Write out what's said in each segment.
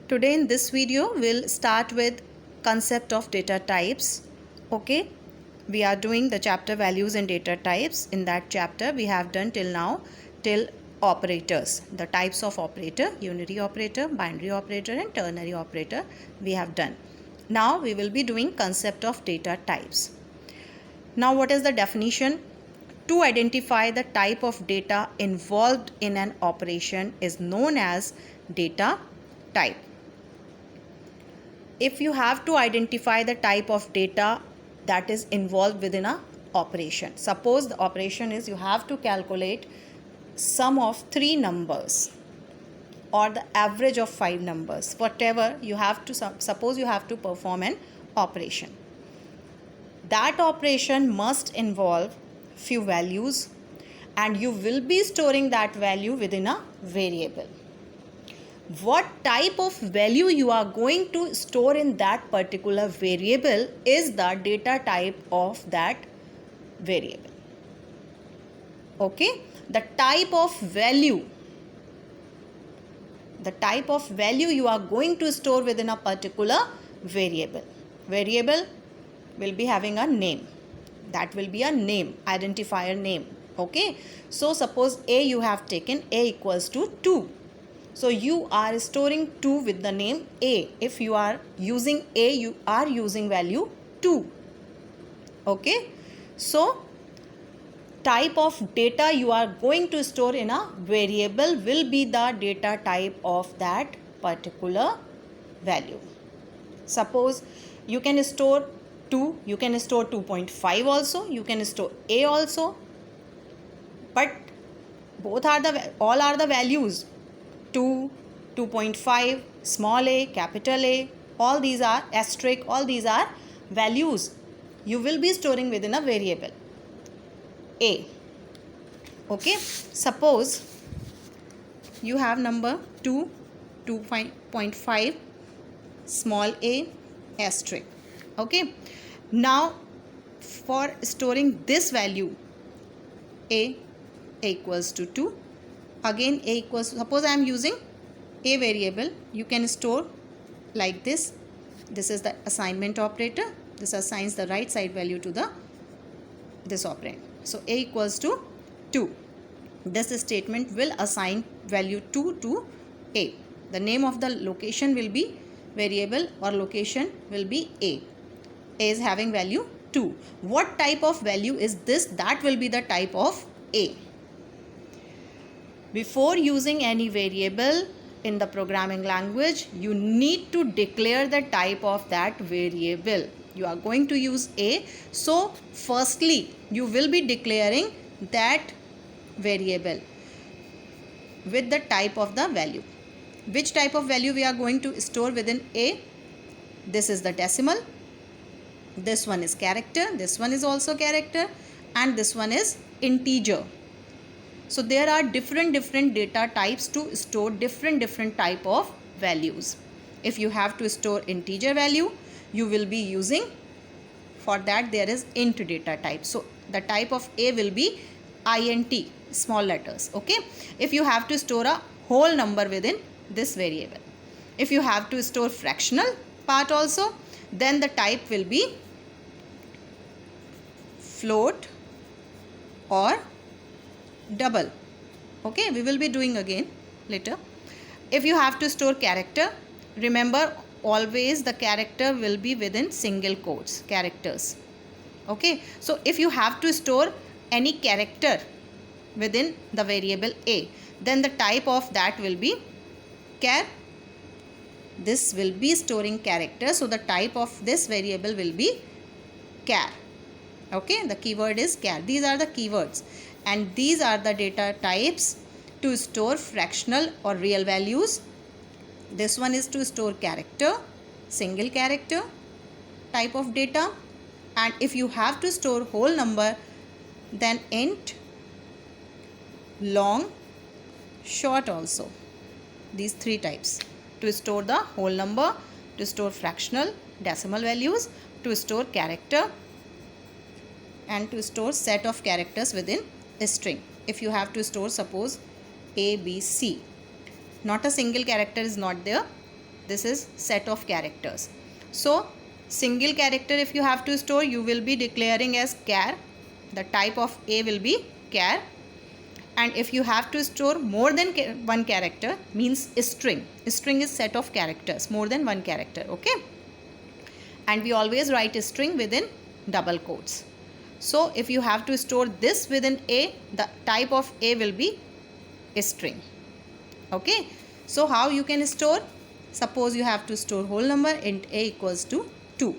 Today in this video we'll start with concept of data types. Okay, we are doing the chapter values and data types. In that chapter we have done till now till operators, the types of operator, unary operator, binary operator and ternary operator we have done. Now we will be doing concept of data types. Now what is the definition? To identify the type of data involved in an operation is known as data type. If you have to identify the type of data that is involved within a operation, suppose the operation is you have to calculate sum of 3 numbers or the average of 5 numbers, whatever you have to, suppose you have to perform an operation. That operation must involve few values and you will be storing that value within a variable. What type of value you are going to store in that particular variable is the data type of that variable. Okay, the type of value you are going to store within a particular variable will be having a name. That will be a name, identifier name. Okay, so suppose A you have taken, A equals to 2. So you are storing 2 with the name A. If you are using A, you are using value 2. Okay, so type of data you are going to store in a variable will be the data type of that particular value. Suppose you can store 2, you can store 2.5 also, you can store A also, but all are the values 2, 2.5, small a, capital A, all these are asterisk, all these are values you will be storing within a variable A. Okay, suppose you have number 2, 2.5, small a, asterisk. Okay, now for storing this value A equals to 2, again A equals, suppose I am using A variable, you can store like this. This is the assignment operator. This assigns the right side value to this operand. So A equals to 2. This statement will assign value 2 to A. The name of the location will be variable or location will be A. A is having value 2. What type of value is this? That will be the type of A. Before using any variable in the programming language, you need to declare the type of that variable. You are going to use A. So, firstly, you will be declaring that variable with the type of the value. Which type of value we are going to store within A? This is the decimal. This one is character. This one is also character. And this one is integer. So there are different data types to store different type of values. If you have to store integer value, you will be using, for that there is int data type. So the type of A will be int, small letters. Okay, if you have to store a whole number within this variable, if you have to store fractional part also, then the type will be float or double. Okay, we will be doing again later. If you have to store character, remember always the character will be within single quotes, characters. Okay, so if you have to store any character within the variable A, then the type of that will be char. This will be storing character, so the type of this variable will be char. Okay, the keyword is char. These are the keywords and these are the data types to store fractional or real values. This one is to store character, single character type of data, and if you have to store whole number, then int, long, short also. These 3 types to store the whole number, to store fractional, decimal values, to store character, and to store set of characters within a string. If you have to store suppose A, B, C, not a single character is not there, This is set of characters. So single character if you have to store, you will be declaring as char. The type of A will be char. And if you have to store more than one character, means string. String is set of characters, more than one character, okay? And we always write a string within double quotes. So if you have to store this within A, the type of A will be a string, okay? So how you can store? Suppose you have to store whole number, int A equals to 2.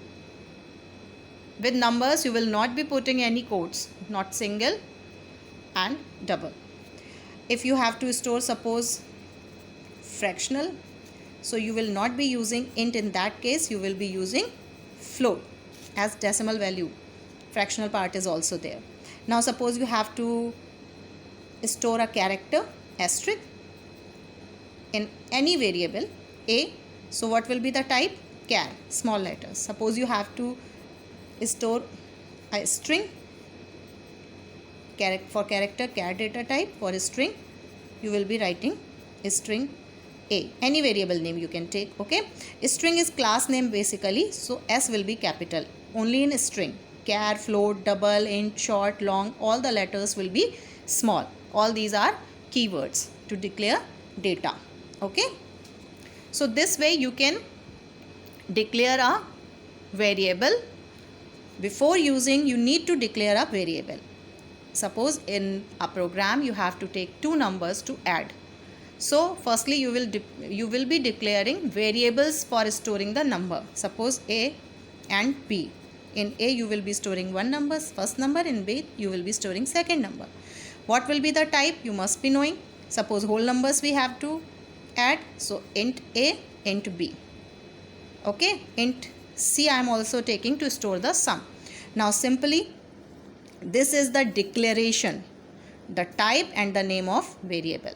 With numbers you will not be putting any quotes, not single and double. If you have to store, suppose fractional, so you will not be using int. In that case you will be using float as decimal value. Fractional part is also there. Now suppose you have to store a character asterisk in any variable A, so what will be the type? Char, small letters. Suppose you have to store a string for character, char data type. For a string you will be writing string A. Any variable name you can take, okay? String is class name basically, so S will be capital only in string. Char, float, double, int, short, long, all the letters will be small. All these are keywords to declare data, okay? So this way you can declare a variable. Before using, you need to declare a variable. Suppose in a program you have to take two numbers to add. So firstly you will be declaring variables for storing the number. Suppose A and B. In A you will be storing one number, first number. In B you will be storing second number. What will be the type? You must be knowing. Suppose whole numbers we have to add, so int A, int B, okay? Int C I am also taking to store the sum. Now simply this is the declaration, the type and the name of variable.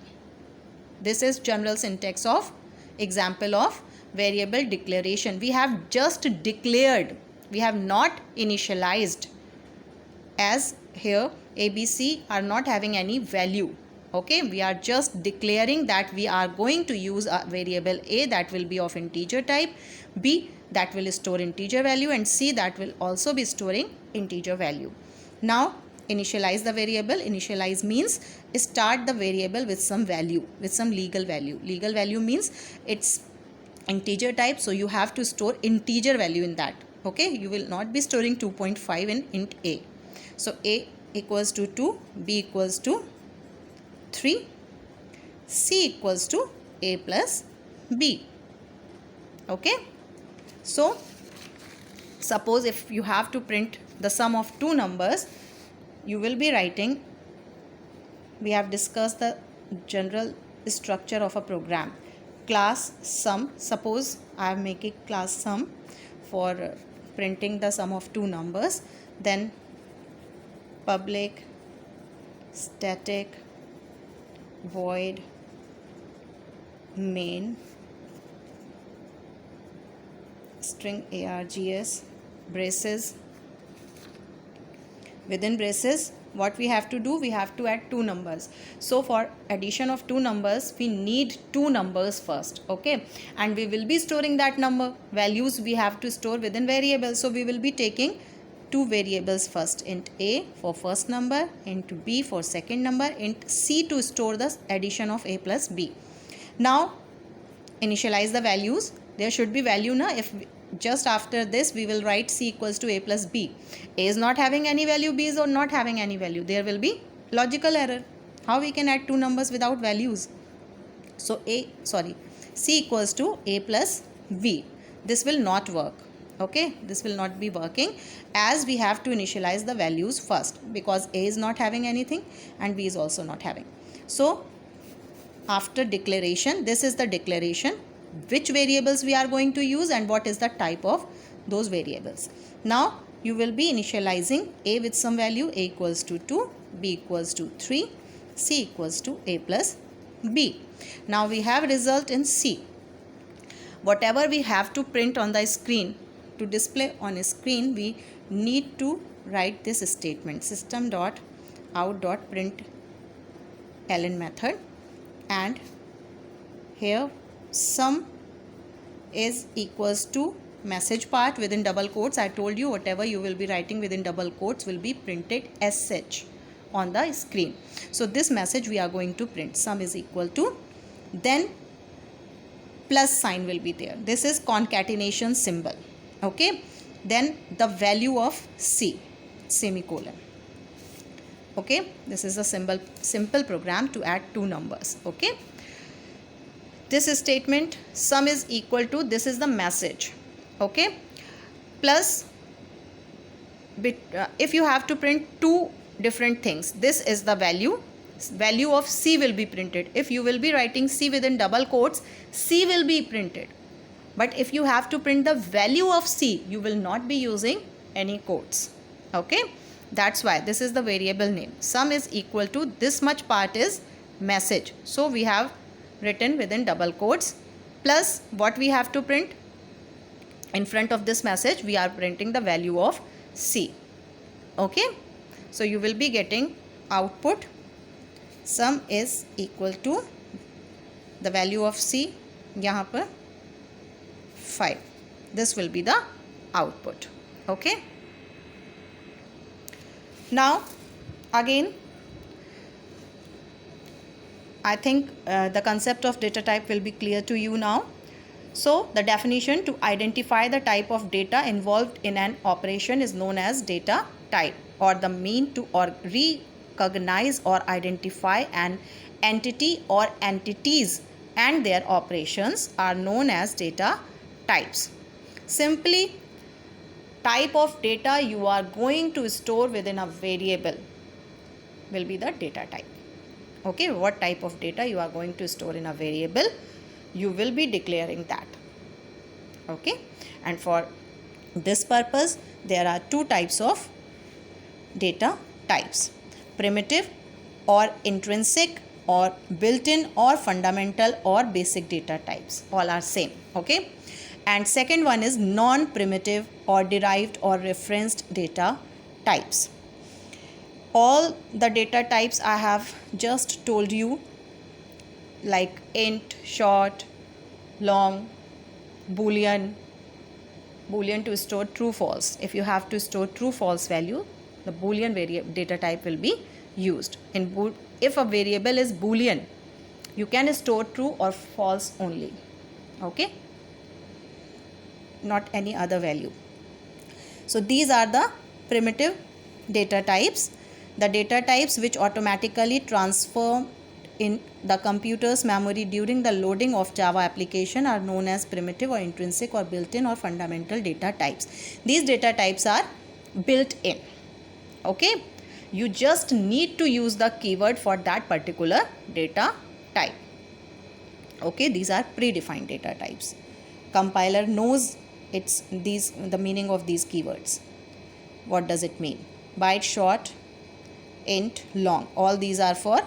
This is general syntax of example of variable declaration. We have just declared, we have not initialized, as here ABC are not having any value, okay? We are just declaring that we are going to use a variable A that will be of integer type, B that will store integer value, and C that will also be storing integer value. Now initialize the variable. Initialize means start the variable with some value, with some legal value. Legal value means it's integer type, so you have to store integer value in that, okay? You will not be storing 2.5 in int A. So A equals to 2, B equals to 3, C equals to A plus B, okay? So suppose if you have to print the sum of two numbers, you will be writing, we have discussed the general structure of a program. Class sum, suppose I am making class sum for printing the sum of two numbers, then public static void main string args braces. Within braces what we have to do? We have to add two numbers. So for addition of two numbers we need two numbers first, okay? And we will be storing that number. Values we have to store within variables, so we will be taking two variables first, int A for first number, int B for second number, int C to store the addition of A plus B. Now initialize the values. There should be value now. If just after this we will write C equals to A plus B. A is not having any value, B is not having any value. There will be logical error. How we can add two numbers without values? So C equals to A plus B. This will not work, okay? This will not be working, as we have to initialize the values first, because A is not having anything and B is also not having. So after declaration, this is the declaration, which variables we are going to use and what is the type of those variables. Now you will be initializing A with some value, A equals to 2, B equals to 3, C equals to A plus B. Now we have result in C. Whatever we have to print on the screen, to display on a screen, we need to write this statement, system.out.println method, and here sum is equals to message part within double quotes. I told you whatever you will be writing within double quotes will be printed as such on the screen. So this message we are going to print. Sum is equal to, then plus sign will be there. This is concatenation symbol. Okay, then the value of C, semicolon. Okay, this is a simple program to add two numbers. Okay, this statement, sum is equal to, this is the message. Okay, plus if you have to print two different things, this is the value of C will be printed. If you will be writing C within double quotes, C will be printed. But if you have to print the value of C, you will not be using any quotes. Okay, that's why this is the variable name. Sum is equal to, this much part is message, so we have written within double quotes, plus what we have to print in front of this message, we are printing the value of C. Okay, so you will be getting output, sum is equal to the value of C, यहाँ पर 5. This will be the output. Okay, now again I think the concept of data type will be clear to you now. So the definition: to identify the type of data involved in an operation is known as data type, or the mean to or recognize or identify an entity or entities and their operations are known as data types. Simply, type of data you are going to store within a variable will be the data type. Okay, what type of data you are going to store in a variable, you will be declaring that. Okay, and for this purpose there are two types of data types: primitive or intrinsic, or built-in or fundamental or basic data types. All are same. Okay, and second one is non-primitive or derived or referenced data types. All the data types I have just told you, like int, short, long, boolean to store true false. If you have to store true false value, the boolean data type will be used. If a variable is boolean, you can store true or false only. Okay, not any other value. So these are the primitive data types. The data types which automatically transfer in the computer's memory during the loading of Java application are known as primitive or intrinsic or built-in or fundamental data types. These data types are built in. Okay, you just need to use the keyword for that particular data type. Okay, these are predefined data types. Compiler knows the meaning of these keywords. What does it mean? Byte, short, int, long, all these are for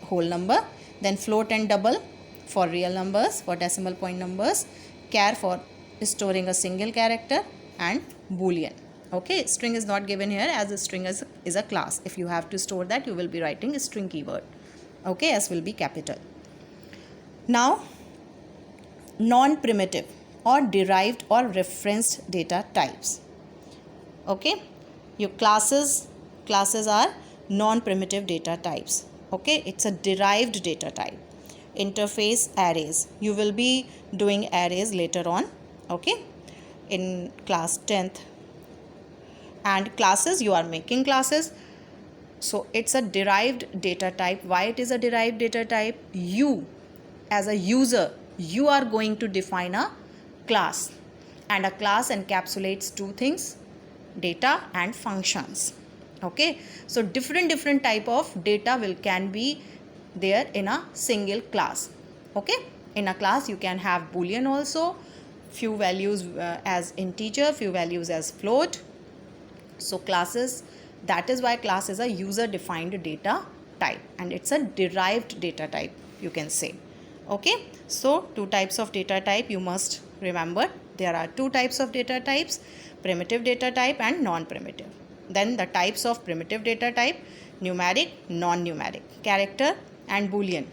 whole number. Then float and double for real numbers, for decimal point numbers. Char for storing a single character, and boolean. Okay, string is not given here, as a string is a class. If you have to store that, you will be writing a string keyword. Okay, S will be capital. Now, non-primitive or derived or referenced data types. Okay, your classes are non-primitive data types. Okay, it's a derived data type. Interface arrays, you will be doing arrays later on. Okay, in class 10th. And classes, you are making classes, so it's a derived data type. Why it is a derived data type? You as a user, you are going to define a class, and a class encapsulates two things: data and functions. Okay, so different type of data can be there in a single class. Okay, in a class you can have boolean also, few values as integer, few values as float. So classes, that is why class is a user defined data type, and it's a derived data type, you can say. Okay, so two types of data type you must remember. There are two types of data types: primitive data type and non-primitive. Then the types of primitive data type: numeric, non-numeric, character and boolean.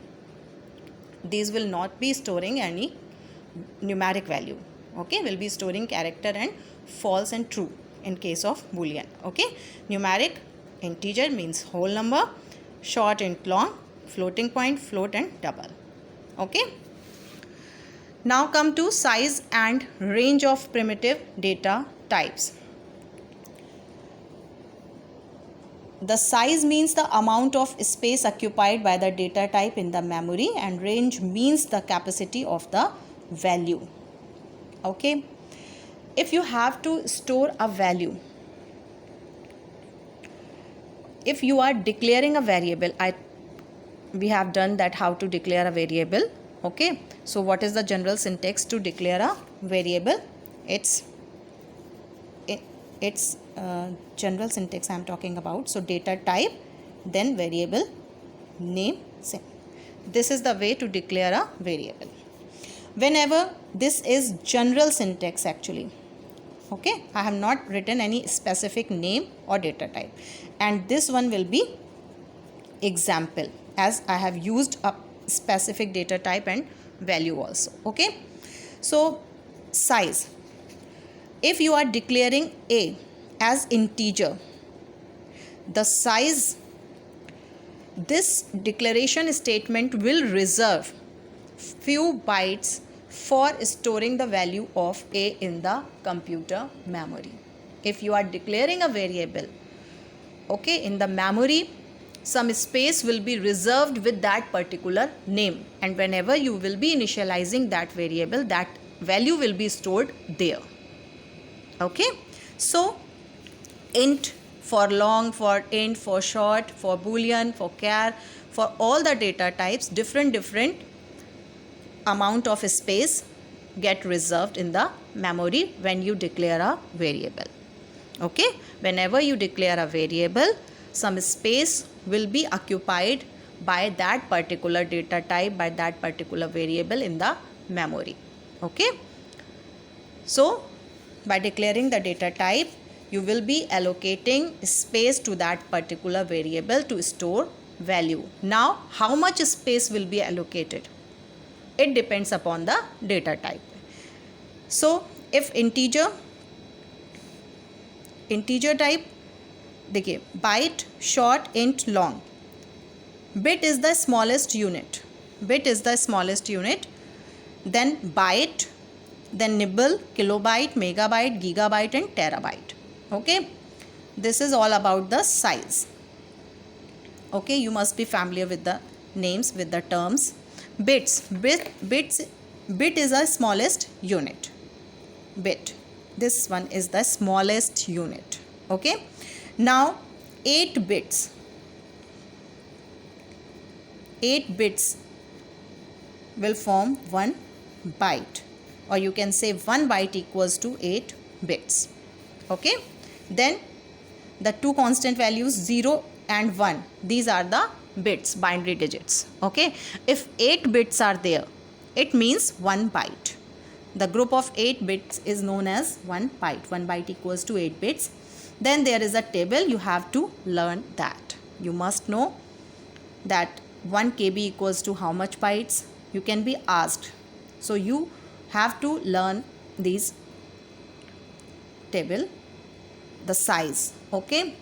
These will not be storing any numeric value. Okay, we'll be storing character and false and true in case of boolean. Okay, numeric integer means whole number, short int long, floating point float and double. Okay, now come to size and range of primitive data types. The size means the amount of space occupied by the data type in the memory, and range means the capacity of the value. Okay, if you have to store a value, if you are declaring a variable, we have done that how to declare a variable. Okay, so what is the general syntax to declare a variable? It's general syntax I am talking about. So data type, then variable name, same. This is the way to declare a variable. Whenever this is general syntax actually. Okay, I have not written any specific name or data type, and this one will be example, as I have used a specific data type and value also. Okay, so size, if you are declaring a as integer, the size, this declaration statement will reserve few bytes for storing the value of a in the computer memory. If you are declaring a variable, okay, in the memory, some space will be reserved with that particular name, and whenever you will be initializing that variable, that value will be stored there. Okay, so int for long, for int for short, for boolean, for char, for all the data types, different amount of space get reserved in the memory when you declare a variable. Okay, whenever you declare a variable, some space will be occupied by that particular data type, by that particular variable in the memory. Okay, so by declaring the data type, you will be allocating space to that particular variable to store value. Now, how much space will be allocated? It depends upon the data type. So, if integer type, देखिए, byte, short, int, long. Bit is the smallest unit. Then byte, then nibble, kilobyte, megabyte, gigabyte and terabyte. Okay, this is all about the size. Okay, you must be familiar with the names, with the terms. Bit is the smallest unit. Bit, this one is the smallest unit. Okay, now 8 bits will form 1 byte, or you can say 1 byte equals to 8 bits. Okay, then the two constant values 0 and 1, these are the bits, binary digits. Okay, if 8 bits are there, it means 1 byte. The group of 8 bits is known as 1 byte. 1 byte equals to 8 bits. Then there is a table, you have to learn that. You must know that 1 KB equals to how much bytes. You can be asked. So you have to learn these table, the size. Okay,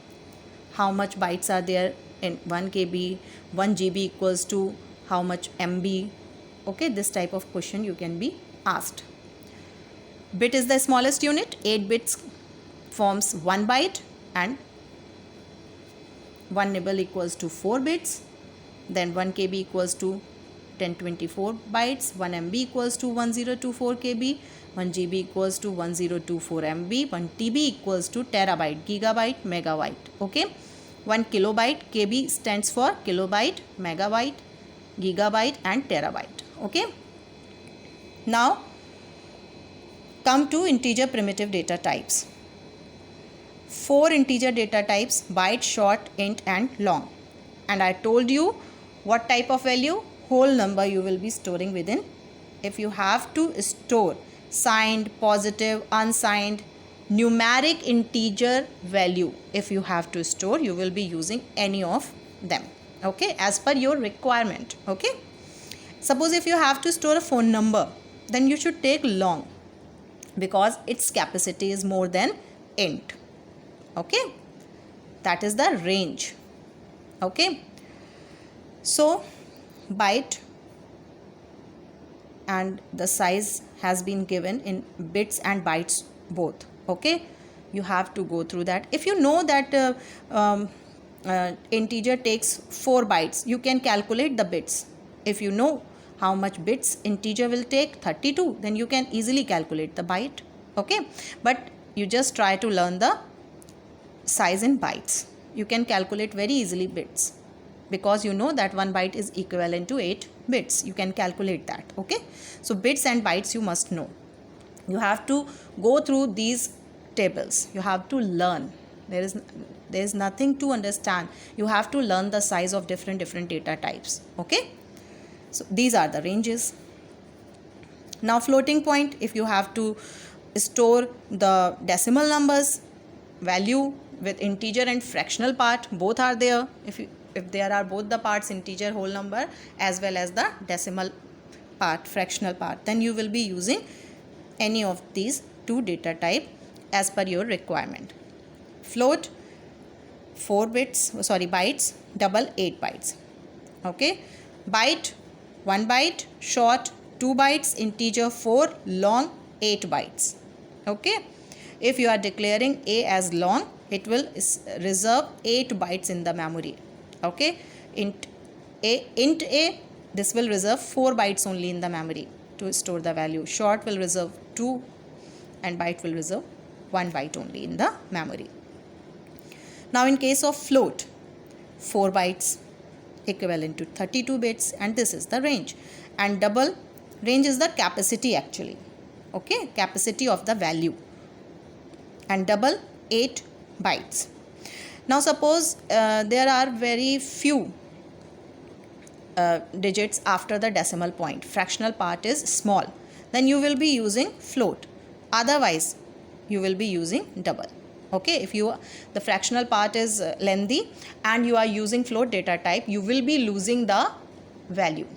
how much bytes are there in 1 KB, 1 GB equals to how much MB. Okay, this type of question you can be asked. Bit is the smallest unit. 8 bits forms 1 byte, and 1 nibble equals to 4 bits. Then 1 KB equals to 1024 bytes. 1 MB equals to 1024 KB. 1 GB equals to 1024 MB. 1 TB equals to terabyte, gigabyte, megabyte. Okay, 1 kilobyte, KB stands for kilobyte, megabyte, gigabyte and terabyte. Okay, now come to integer primitive data types. 4 integer data types: byte, short, int and long. And I told you what type of value? Whole number you will be storing within. If you have to store signed, positive, unsigned, numeric integer value, if you have to store, you will be using any of them. Okay, as per your requirement. Okay, suppose if you have to store a phone number, then you should take long. because its capacity is more than int. Okay, that is the range. Okay, so byte and the size has been given in bits and bytes both. Okay, you have to go through that. If you know that integer takes 4 bytes, you can calculate the bits. If you know how much bits integer will take, 32, then you can easily calculate the byte. Okay, but you just try to learn the size in bytes. You can calculate very easily bits, because you know that 1 byte is equivalent to 8 bits. You can calculate that. Okay, so bits and bytes you must know. You have to go through these tables. You have to learn. There is nothing to understand. You have to learn the size of different data types. Okay, so these are the ranges. Now floating point, if you have to store the decimal numbers, value with integer and fractional part, both are there. If there are both the parts, integer, whole number, as well as the decimal part, fractional part, then you will be using any of these 2 data type as per your requirement. Float 4 bytes, double 8 bytes. Okay, byte 1 byte, short 2 bytes, integer 4, long 8 bytes. Okay, if you are declaring a as long, it will reserve 8 bytes in the memory. Okay, int a, this will reserve 4 bytes only in the memory to store the value. Short will reserve 2 and byte will reserve 1 byte only in the memory. Now in case of float, 4 bytes equivalent to 32 bits, and this is the range. And double range is the capacity actually. Okay, capacity of the value. And double 8 bytes. Now suppose there are very few digits after the decimal point, fractional part is small, then you will be using float. Otherwise you will be using double. Okay, if the fractional part is lengthy and you are using float data type, you will be losing the value.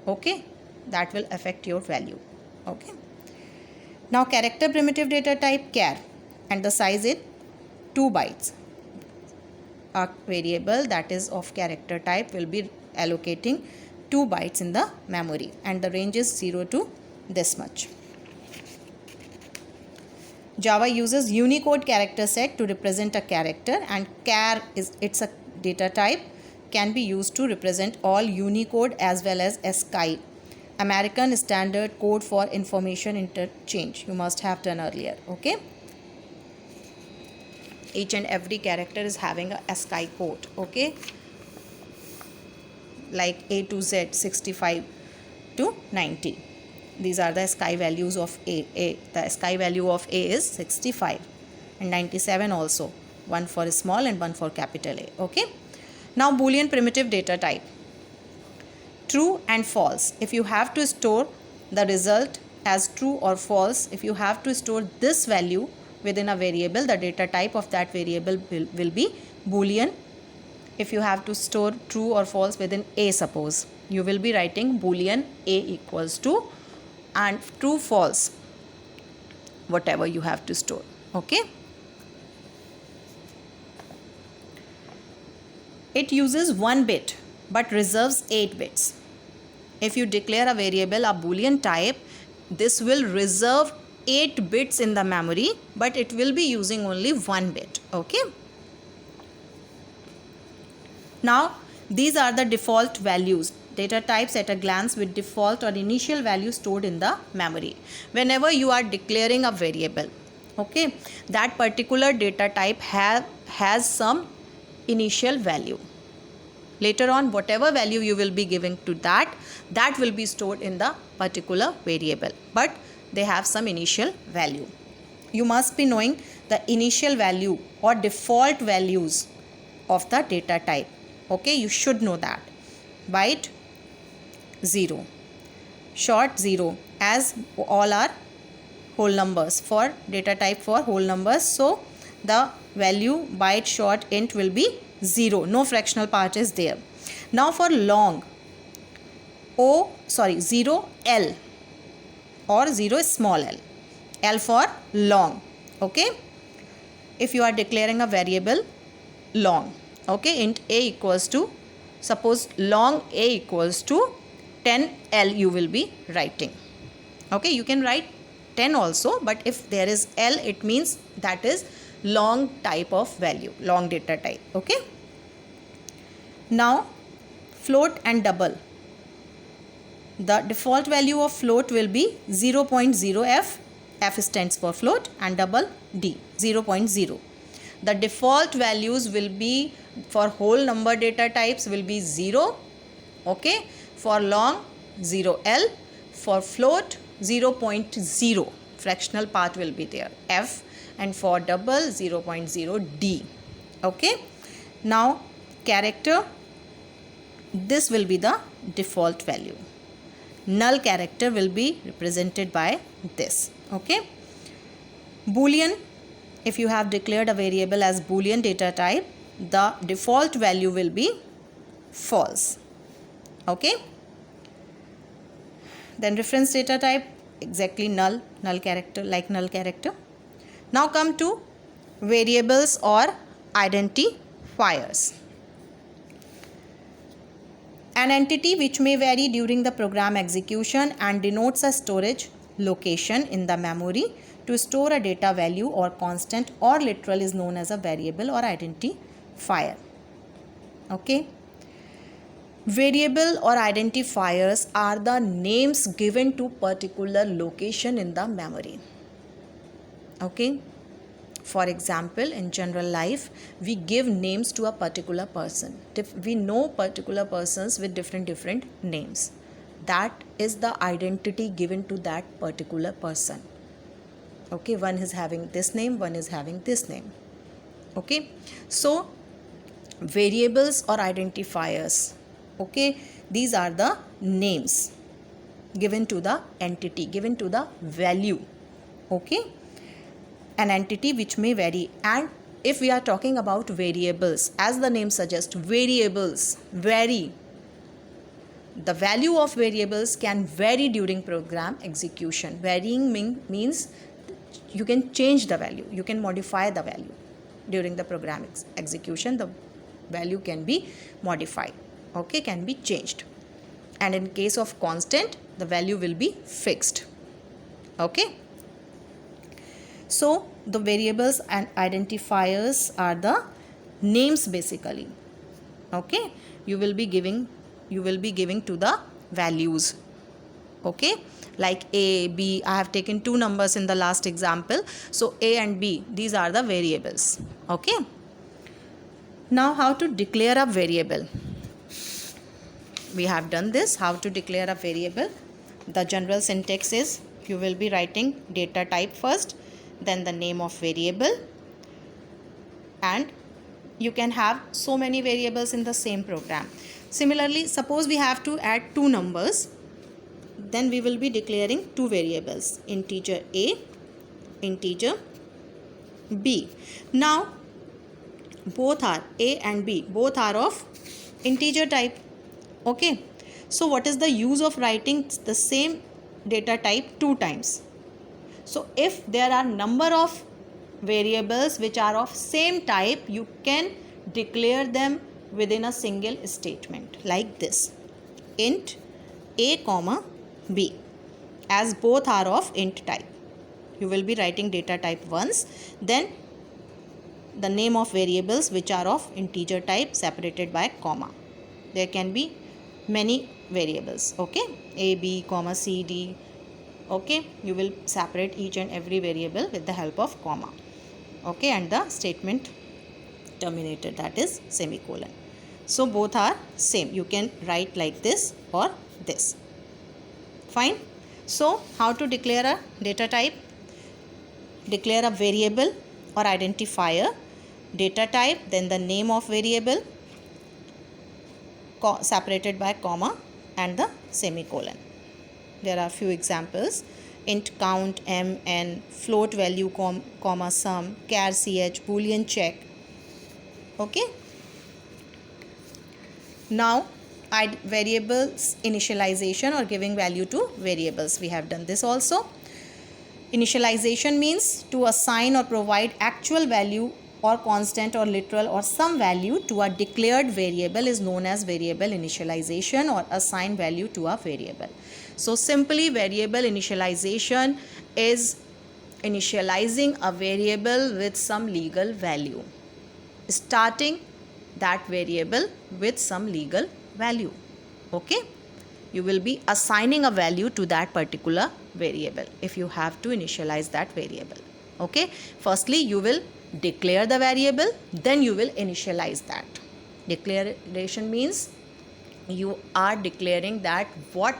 Okay, that will affect your value. Okay, now character primitive data type, char, and the size is 2 bytes. A variable that is of character type will be allocating 2 bytes in the memory, and the range is 0 to this much. Java uses Unicode character set to represent a character, and char it's a data type, can be used to represent all Unicode as well as ASCII, American Standard Code for Information Interchange. You must have done earlier. Okay, each and every character is having a ASCII code. Okay, like A to Z, 65 to 90. These are the ASCII values of A. The ASCII value of A is 65 and 97 also. One for small and one for capital A. Okay. Now Boolean primitive data type. True and false. If you have to store the result as true or false, if you have to store this value within a variable, the data type of that variable will be Boolean. If you have to store true or false within A, suppose, you will be writing Boolean A equals to, and true false, whatever you have to store. Okay, it uses 1 bit but reserves 8 bits. If you declare a variable a Boolean type, this will reserve 8 bits in the memory, but it will be using only 1 bit. Okay, now these are the default values, data types at a glance with default or initial value stored in the memory. Whenever you are declaring a variable, okay, that particular data type has some initial value. Later on, whatever value you will be giving to that will be stored in the particular variable, but they have some initial value. You must be knowing the initial value or default values of the data type. Okay, you should know that. Byte 0, short 0, as all are whole numbers for data type for whole numbers. So the value byte short int will be 0. No fractional part is there. Now for long, 0 L or 0 small l. L for long. Okay, if you are declaring a variable long, okay, int a equals to, suppose long a equals to 10L you will be writing. Okay, you can write 10 also, but if there is L, it means that is long type of value, long data type. Okay, now float and double. The default value of float will be 0.0f, f stands for float, and double d, 0.0. The default values will be for whole number data types will be 0, okay, for long 0L, for float 0.0, fractional part will be there, f, and for double 0.0d. Okay, now character, this will be the default value. Null character will be represented by this. Okay, Boolean, if you have declared a variable as Boolean data type, the default value will be false. Okay, then reference data type, exactly null, null character, like null character. Now come to variables or identifiers. An entity which may vary during the program execution and denotes a storage location in the memory to store a data value or constant or literal is known as a variable or identifier. Okay. Variable or identifiers are the names given to particular location in the memory. Okay. For example, in general life, we give names to a particular person. We know particular persons with different names. That is the identity given to that particular person. Okay, one is having this name, one is having this name. Okay, so variables or identifiers, okay, these are the names given to the entity, given to the value. Okay, an entity which may vary. And if we are talking about variables, as the name suggests, variables vary. The value of variables can vary during program execution. Varying means you can change the value, you can modify the value during the program execution. The value can be modified, okay, can be changed. And in case of constant, the value will be fixed. Okay. So the variables and identifiers are the names basically. Okay, you will be giving to the values. Okay, like A, B, I have taken two numbers in the last example, so A and B, these are the variables. Okay, now how to declare a variable. We have done this, how to declare a variable. The general syntax is, you will be writing data type first, then the name of variable, and you can have so many variables in the same program. Similarly, suppose we have to add two numbers, then we will be declaring two variables, integer A, integer B. Now both are A and B, both are of integer type. Okay, so what is the use of writing the same data type two times? So if there are number of variables which are of same type, you can declare them within a single statement like this, int A comma B, as both are of int type. You will be writing data type once, then the name of variables which are of integer type separated by comma. There can be many variables, okay, A, B, comma, C, D. Okay, you will separate each and every variable with the help of comma. Okay, and the statement terminator, that is semicolon. So both are same, you can write like this or this. Fine. So how to declare a data type? Declare a variable or identifier, data type, then the name of variable separated by comma and the semicolon. There are few examples, int count, m, n, float value, comma, sum, char, ch, boolean check. Okay. Now variables initialization or giving value to variables, we have done this also. Initialization means to assign or provide actual value or constant or literal or some value to a declared variable is known as variable initialization, or assign value to a variable. So simply, variable initialization is initializing a variable with some legal value, starting that variable with some legal value. Okay, you will be assigning a value to that particular variable if you have to initialize that variable. Okay, firstly you will declare the variable, then you will initialize that. Declaration means you are declaring that what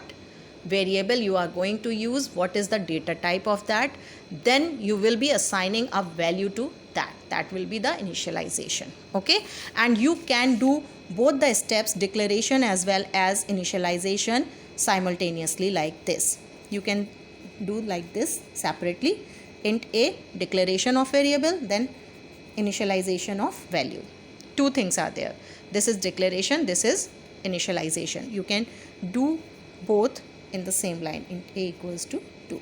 variable you are going to use, what is the data type of that, then you will be assigning a value to that. That will be the initialization. Okay, and you can do both the steps, declaration as well as initialization, simultaneously like this. You can do like this separately: int a, declaration of variable, then initialization of value. Two things are there. This is declaration, this is initialization. You can do both in the same line. Int a equals to 2.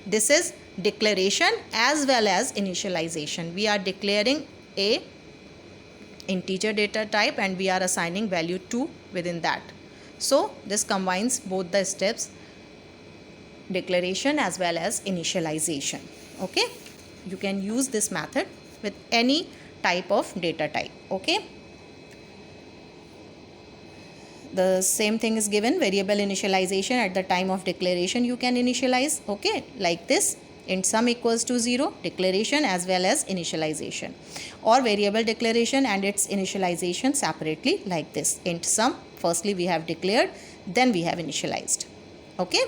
This is declaration as well as initialization. We are declaring a integer data type and we are assigning value 2 within that. So this combines both the steps, declaration as well as initialization. Okay, you can use this method with any type of data type. Okay, the same thing is given, variable initialization at the time of declaration you can initialize. Okay, like this: int sum equals to 0, declaration as well as initialization, or variable declaration and its initialization separately like this: int sum, firstly we have declared, then we have initialized. Okay.